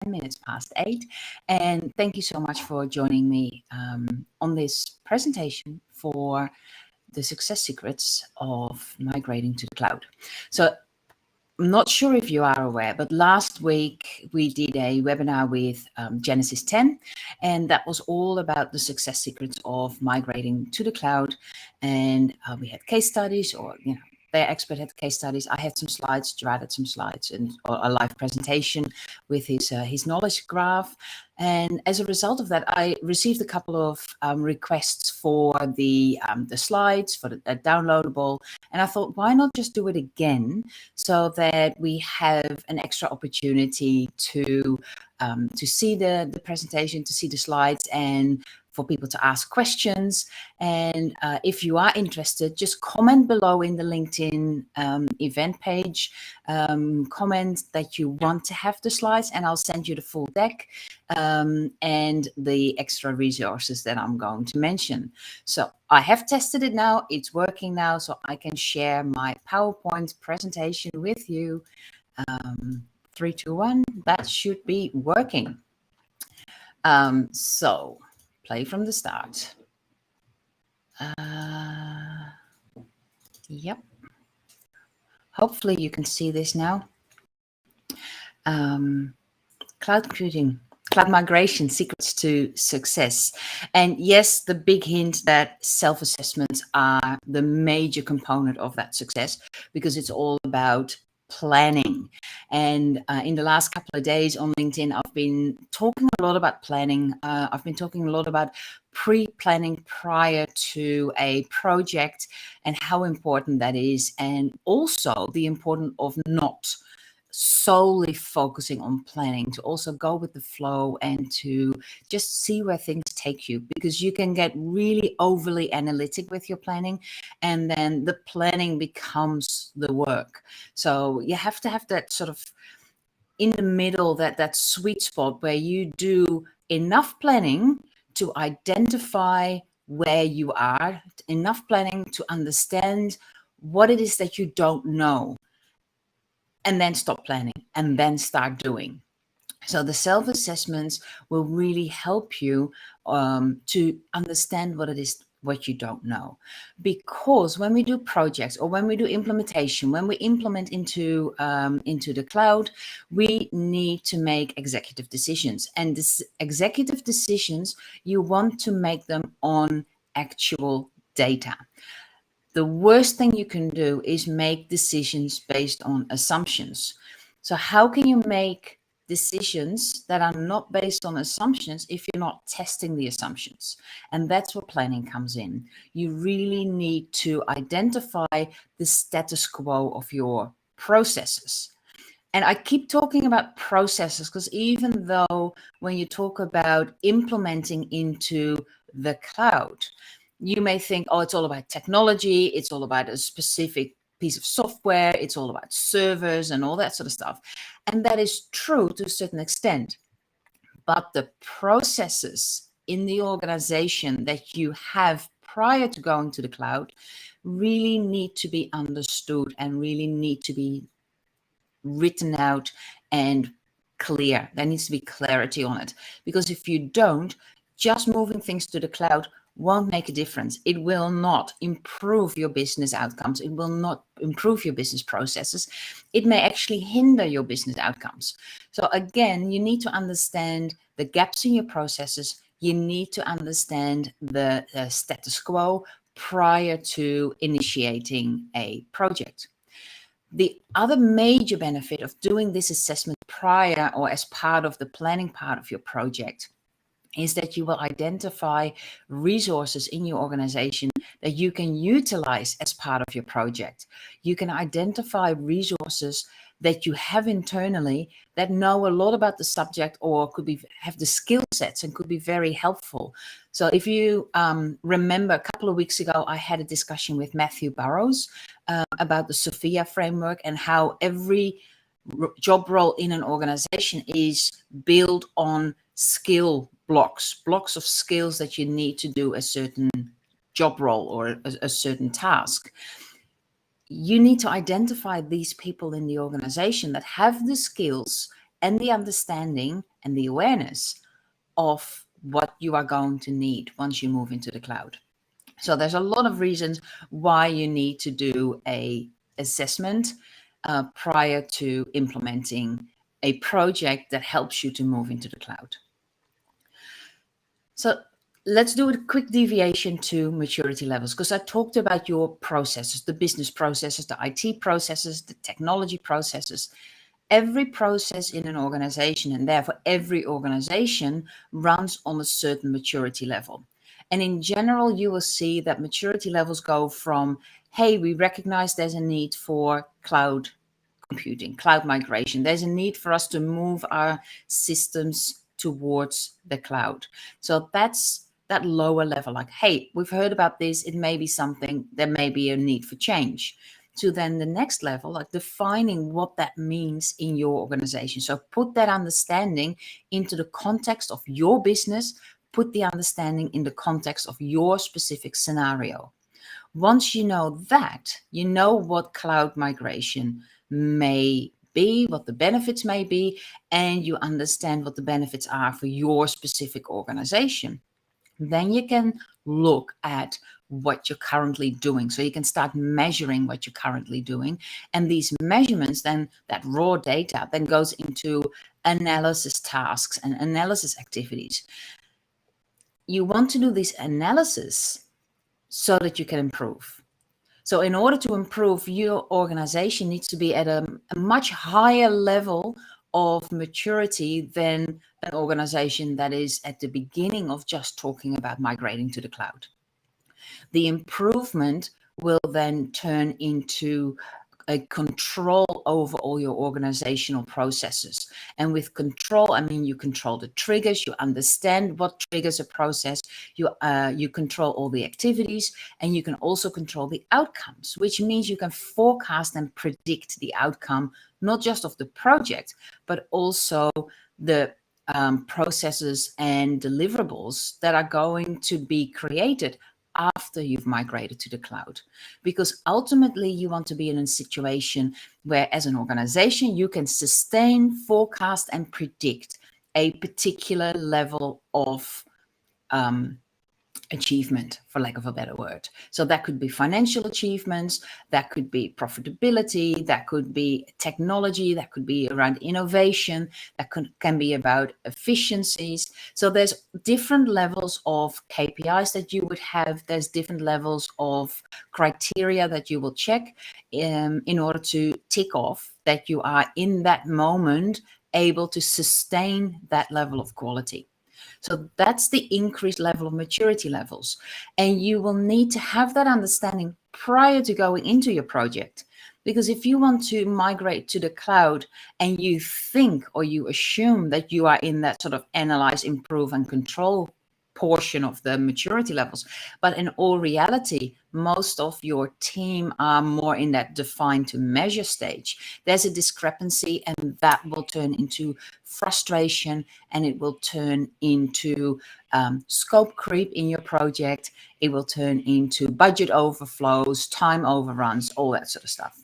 minutes past 8. And thank you so much for joining me on this presentation for the success secrets of migrating to the cloud. So I'm not sure if you are aware, but last week we did a webinar with Genesis 10, and that was all about the success secrets of migrating to the cloud. And we had case studies, or their expert had case studies. I had some slides, Gerard had some slides, and a live presentation with his knowledge graph. And as a result of that, I received a couple of requests for the slides, for the downloadable. And I thought, why not just do it again, so that we have an extra opportunity to see the presentation, to see the slides, and for people to ask questions. And if you are interested, just comment below in the LinkedIn event page, comment that you want to have the slides, and I'll send you the full deck and the extra resources that I'm going to mention. So I have tested it now, it's working now, so I can share my PowerPoint presentation with you. 3, 2, 1, that should be working. So play from the start. Yep. Hopefully you can see this now. Cloud computing, cloud migration, secrets to success. And yes, the big hint that self-assessments are the major component of that success, because it's all about planning. And in the last couple of days on LinkedIn, I've been talking a lot about planning. I've been talking a lot about pre-planning prior to a project and how important that is, and also the importance of not solely focusing on planning, to also go with the flow and to just see where things take you, because you can get really overly analytic with your planning, and then the planning becomes the work. So you have to have that sort of in the middle, that sweet spot where you do enough planning to identify where you are, enough planning to understand what it is that you don't know, and then stop planning and then start doing. So the self-assessments will really help you to understand what it is, what you don't know. Because when we do projects, or when we do implementation, when we implement into the cloud, we need to make executive decisions. And this executive decisions, you want to make them on actual data. The worst thing you can do is make decisions based on assumptions. So how can you make decisions that are not based on assumptions if you're not testing the assumptions? And that's where planning comes in. You really need to identify the status quo of your processes. And I keep talking about processes because even though when you talk about implementing into the cloud, you may think, oh, it's all about technology, it's all about a specific piece of software, it's all about servers and all that sort of stuff. And that is true to a certain extent. But the processes in the organization that you have prior to going to the cloud really need to be understood and really need to be written out and clear. There needs to be clarity on it. Because if you don't, just moving things to the cloud won't make a difference. It will not improve your business outcomes. It will not improve your business processes. It may actually hinder your business outcomes. So again, you need to understand the gaps in your processes. You need to understand the status quo prior to initiating a project. The other major benefit of doing this assessment prior or as part of the planning part of your project is that you will identify resources in your organization that you can utilize as part of your project. You can identify resources that you have internally that know a lot about the subject or have the skill sets and could be very helpful. So if you remember a couple of weeks ago, I had a discussion with Matthew Burrows about the Sophia framework and how every job role in an organization is built on skill blocks of skills that you need to do a certain job role or a certain task. You need to identify these people in the organization that have the skills and the understanding and the awareness of what you are going to need once you move into the cloud. So there's a lot of reasons why you need to do a assessment prior to implementing a project that helps you to move into the cloud. So let's do a quick deviation to maturity levels, because I talked about your processes, the business processes, the IT processes, the technology processes. Every process in an organization, and therefore every organization, runs on a certain maturity level. And in general, you will see that maturity levels go from, hey, we recognize there's a need for cloud computing, cloud migration. There's a need for us to move our systems towards the cloud. So that's that lower level, like, hey, we've heard about this. It may be something, there may be a need for change. To then the next level, like defining what that means in your organization. So put that understanding into the context of your business, put the understanding in the context of your specific scenario. Once you know that, you know what cloud migration may be, what the benefits may be, and you understand what the benefits are for your specific organization. Then you can look at what you're currently doing. So you can start measuring what you're currently doing. And these measurements, then that raw data, then goes into analysis tasks and analysis activities. You want to do this analysis so that you can improve. So in order to improve, your organization needs to be at a much higher level of maturity than an organization that is at the beginning of just talking about migrating to the cloud. The improvement will then turn into a control over all your organizational processes. And with control, I mean, you control the triggers, you understand what triggers a process, you control all the activities, and you can also control the outcomes, which means you can forecast and predict the outcome, not just of the project, but also the processes and deliverables that are going to be created after you've migrated to the cloud. Because ultimately you want to be in a situation where, as an organization, you can sustain, forecast, and predict a particular level of achievement, for lack of a better word. So that could be financial achievements, that could be profitability, that could be technology, that could be around innovation, that can be about efficiencies. So there's different levels of KPIs that you would have. There's different levels of criteria that you will check in order to tick off that you are in that moment able to sustain that level of quality. So that's the increased level of maturity levels. And you will need to have that understanding prior to going into your project. Because if you want to migrate to the cloud and you think or you assume that you are in that sort of analyze, improve, and control portion of the maturity levels, but in all reality, most of your team are more in that define to measure stage, there's a discrepancy, and that will turn into frustration, and it will turn into scope creep in your project. It will turn into budget overflows, time overruns, all that sort of stuff.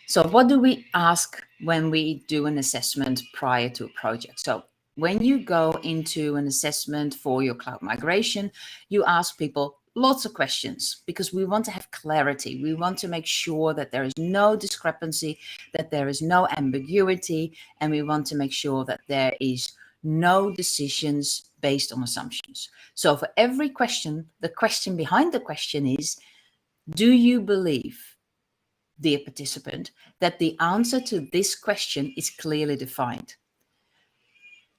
So what do we ask when we do an assessment prior to a project? So when you go into an assessment for your cloud migration, you ask people lots of questions because we want to have clarity. We want to make sure that there is no discrepancy, that there is no ambiguity, and we want to make sure that there is no decisions based on assumptions. So for every question, the question behind the question is, do you believe, dear participant, that the answer to this question is clearly defined?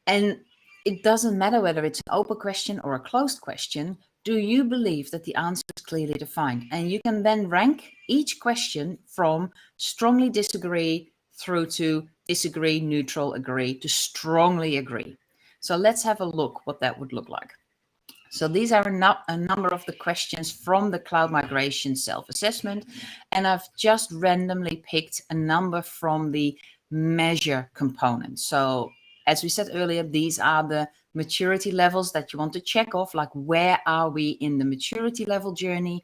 And it doesn't matter whether it's an open question or a closed question. Do you believe that the answer is clearly defined? And you can then rank each question from strongly disagree through to disagree, neutral, agree, to strongly agree. So let's have a look what that would look like. So these are a number of the questions from the cloud migration self-assessment, and I've just randomly picked a number from the measure component. So as we said earlier, these are the maturity levels that you want to check off, like where are we in the maturity level journey?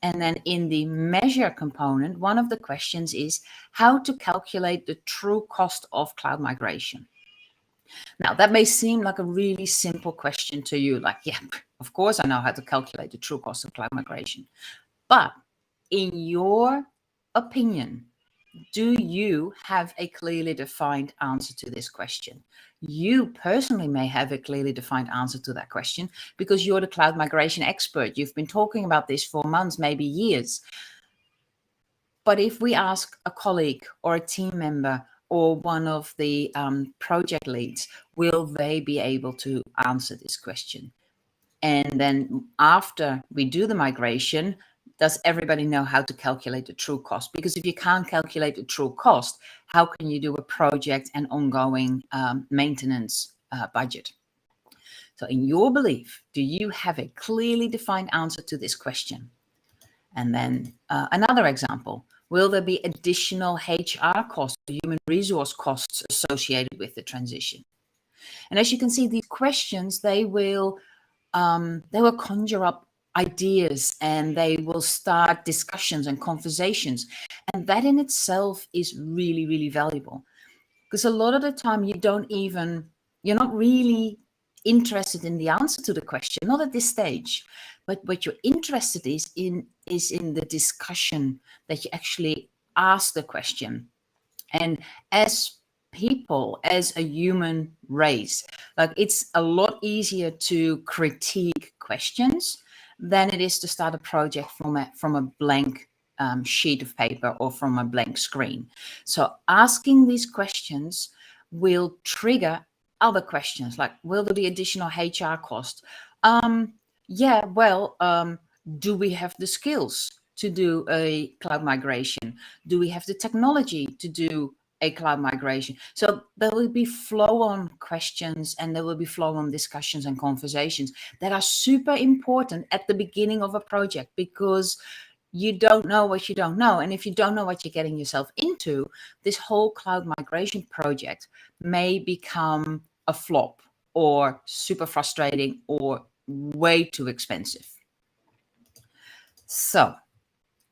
And then in the measure component, one of the questions is how to calculate the true cost of cloud migration. Now, that may seem like a really simple question to you, like, yeah, of course I know how to calculate the true cost of cloud migration. But in your opinion, do you have a clearly defined answer to this question? You personally may have a clearly defined answer to that question because you're the cloud migration expert. You've been talking about this for months, maybe years. But if we ask a colleague or a team member or one of the project leads, will they be able to answer this question? And then after we do the migration, does everybody know how to calculate the true cost? Because if you can't calculate the true cost, how can you do a project and ongoing maintenance budget? So in your belief, do you have a clearly defined answer to this question? And then another example, will there be additional HR costs, human resource costs associated with the transition? And as you can see, these questions, they will conjure up ideas and they will start discussions and conversations. And that in itself is really, really valuable. Because a lot of the time you're not really interested in the answer to the question, not at this stage. But what you're interested is in the discussion that you actually ask the question. And as people, as a human race, like it's a lot easier to critique questions than it is to start a project from a blank sheet of paper or from a blank screen. So asking these questions will trigger other questions like, will there be additional HR cost? Yeah, well, do we have the skills to do a cloud migration? Do we have the technology to do a cloud migration? So there will be flow-on questions and there will be flow-on discussions and conversations that are super important at the beginning of a project, because you don't know what you don't know. And if you don't know what you're getting yourself into, this whole cloud migration project may become a flop or super frustrating or way too expensive. So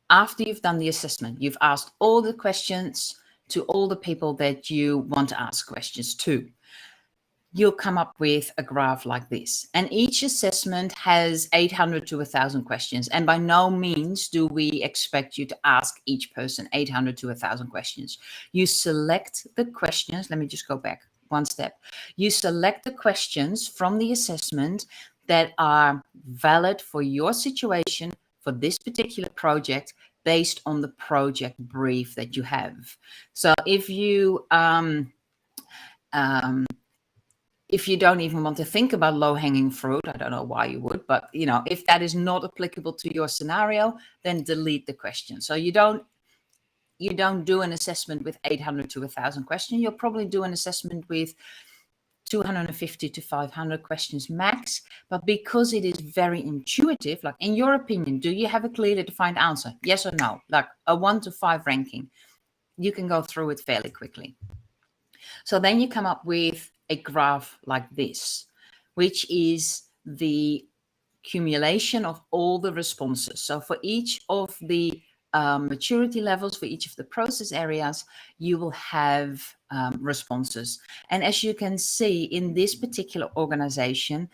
after you've done the assessment, you've asked all the questions to all the people that you want to ask questions to, you'll come up with a graph like this. And each assessment has 800 to 1,000 questions. And by no means do we expect you to ask each person 800 to 1,000 questions. You select the questions. Let me just go back one step. You select the questions from the assessment that are valid for your situation, for this particular project, based on the project brief that you have. So if you don't even want to think about low-hanging fruit, I don't know why you would, but if that is not applicable to your scenario, then delete the question. So you don't do an assessment with 800 to 1,000 questions. You'll probably do an assessment with 250 to 500 questions max. But because it is very intuitive, like in your opinion, do you have a clearly defined answer? Yes or no? Like a 1 to 5 ranking. You can go through it fairly quickly. So then you come up with a graph like this, which is the accumulation of all the responses. So for each of the maturity levels, for each of the process areas, you will have responses. And as you can see in this particular organization,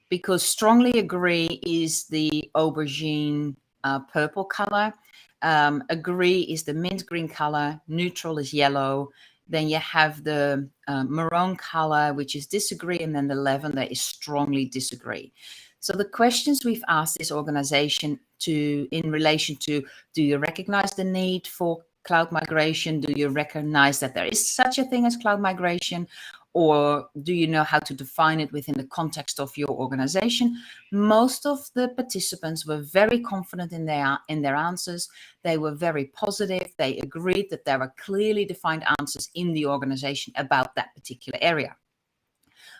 because strongly agree is the aubergine purple color, agree is the mint green color, neutral is yellow, then you have the maroon color, which is disagree, and then the lavender is strongly disagree. So the questions we've asked this organization in relation to, do you recognize the need for cloud migration? Do you recognize that there is such a thing as cloud migration? Or do you know how to define it within the context of your organization? Most of the participants were very confident in their answers. They were very positive. They agreed that there were clearly defined answers in the organization about that particular area.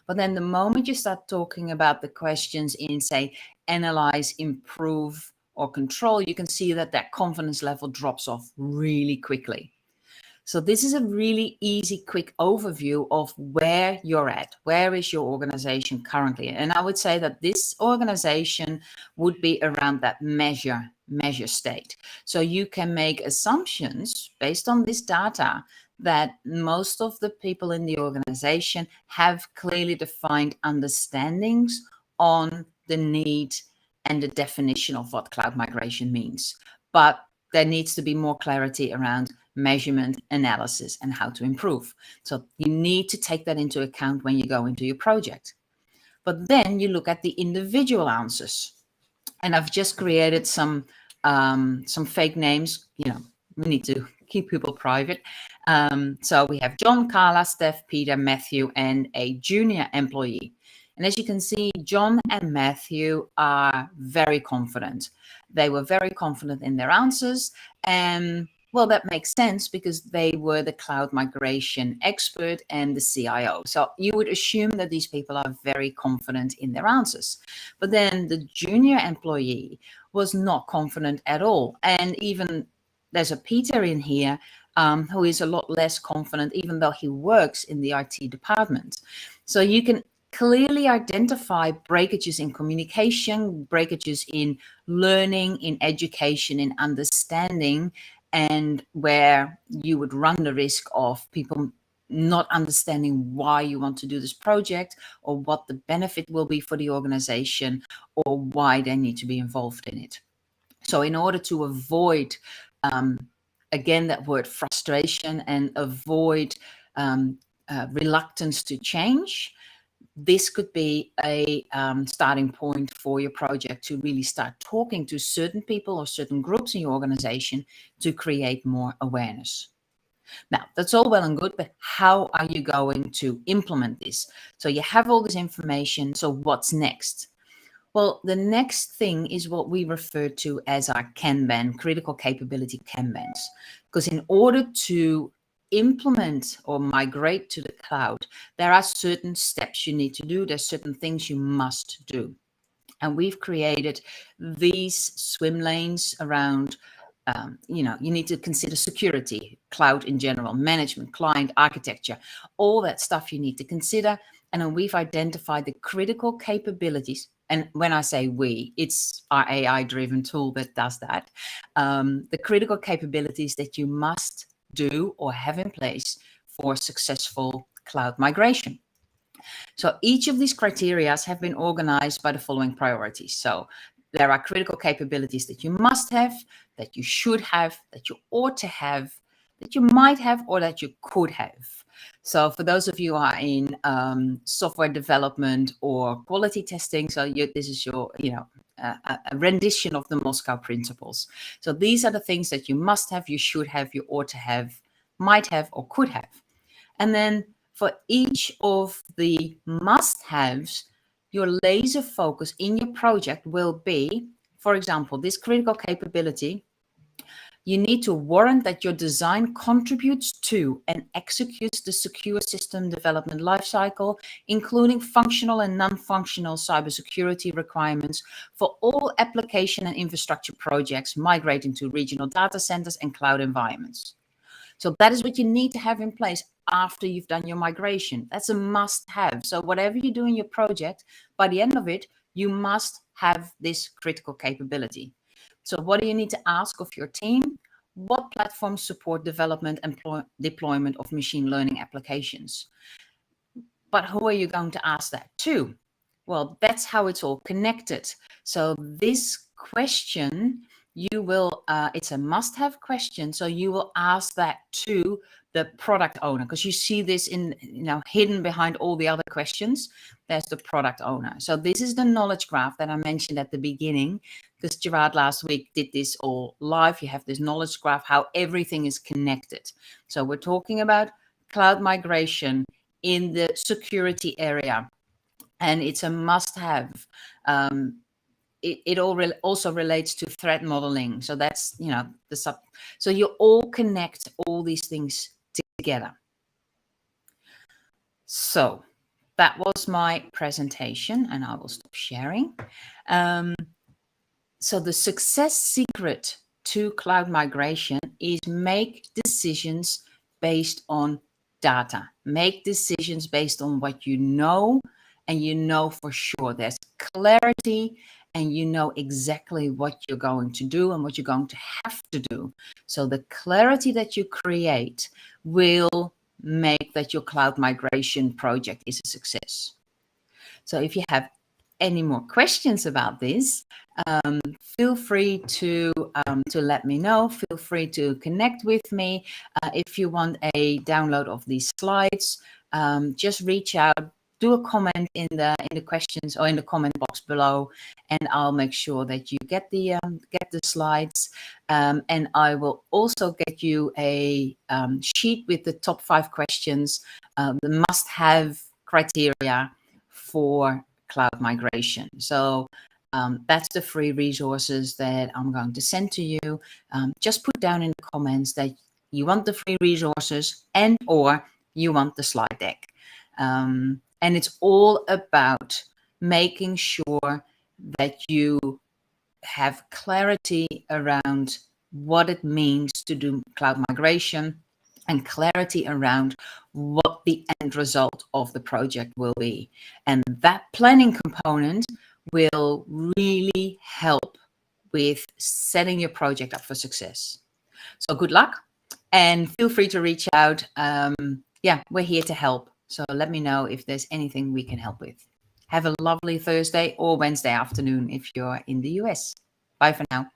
But then the moment you start talking about the questions in, say, analyze, improve, or control, you can see that confidence level drops off really quickly. So this is a really easy, quick overview of where you're at. Where is your organization currently? And I would say that this organization would be around that measure state. So you can make assumptions based on this data that most of the people in the organization have clearly defined understandings on the need and the definition of what cloud migration means. But there needs to be more clarity around measurement, analysis, and how to improve. So you need to take that into account when you go into your project. But then you look at the individual answers. And I've just created some fake names. We need to keep people private. So we have John, Carla, Steph, Peter, Matthew, and a junior employee. And as you can see, John and Matthew are very confident. They were very confident in their answers. And well, that makes sense because they were the cloud migration expert and the CIO. So you would assume that these people are very confident in their answers. But then the junior employee was not confident at all. And even there's a Peter in here who is a lot less confident, even though he works in the IT department. So you can clearly identify breakages in communication, breakages in learning, in education, in understanding, and where you would run the risk of people not understanding why you want to do this project or what the benefit will be for the organization or why they need to be involved in it. So in order to avoid, again, that word frustration and avoid reluctance to change, this could be a starting point for your project to really start talking to certain people or certain groups in your organization to create more awareness. Now, that's all well and good, but how are you going to implement this? So you have all this information. So what's next? Well, the next thing is what we refer to as our Kanban, critical capability Kanbans. Because in order to implement or migrate to the cloud, there are certain steps you need to do. There's certain things you must do. And we've created these swim lanes around, you need to consider security, cloud in general, management, client, architecture, all that stuff you need to consider. And then we've identified the critical capabilities. And when I say we, it's our AI-driven tool that does that. The critical capabilities that you must do or have in place for successful cloud migration. So each of these criteria have been organized by the following priorities. So there are critical capabilities that you must have, that you should have, that you ought to have, that you might have, or that you could have. So for those of you who are in software development or quality testing, so this is your, a rendition of the Moscow principles. So these are the things that you must have, you should have, you ought to have, might have, or could have. And then for each of the must-haves, your laser focus in your project will be, for example, this critical capability. You need to warrant that your design contributes to and executes the secure system development lifecycle, including functional and non-functional cybersecurity requirements for all application and infrastructure projects migrating to regional data centers and cloud environments. So that is what you need to have in place after you've done your migration. That's a must-have. So whatever you do in your project, by the end of it, you must have this critical capability. So what do you need to ask of your team? What platforms support development and deployment of machine learning applications? But who are you going to ask that to? Well, that's how it's all connected. So this question, you will, it's a must-have question. So you will ask that to the product owner, because you see this in, hidden behind all the other questions. There's the product owner. So this is the knowledge graph that I mentioned at the beginning, because Gerard last week did this all live. You have this knowledge graph, how everything is connected. So we're talking about cloud migration in the security area, and it's a must-have. It also relates to threat modeling. So that's, the sub. So you all connect all these things together. So that was my presentation, and I will stop sharing. So the success secret to cloud migration is make decisions based on data. Make decisions based on what you know, and you know for sure. There's clarity, and you know exactly what you're going to do and what you're going to have to do. So the clarity that you create will make that your cloud migration project is a success. So if you have any more questions about this, feel free to let me know. Feel free to connect with me. If you want a download of these slides, just reach out. Do a comment in the questions or in the comment box below, and I'll make sure that you get the slides. And I will also get you a sheet with the top 5 questions, the must-have criteria for cloud migration. So that's the free resources that I'm going to send to you. Just put down in the comments that you want the free resources and or you want the slide deck. And it's all about making sure that you have clarity around what it means to do cloud migration and clarity around what the end result of the project will be. And that planning component will really help with setting your project up for success. So good luck, and feel free to reach out. Yeah, we're here to help. So let me know if there's anything we can help with. Have a lovely Thursday or Wednesday afternoon if you're in the US. Bye for now.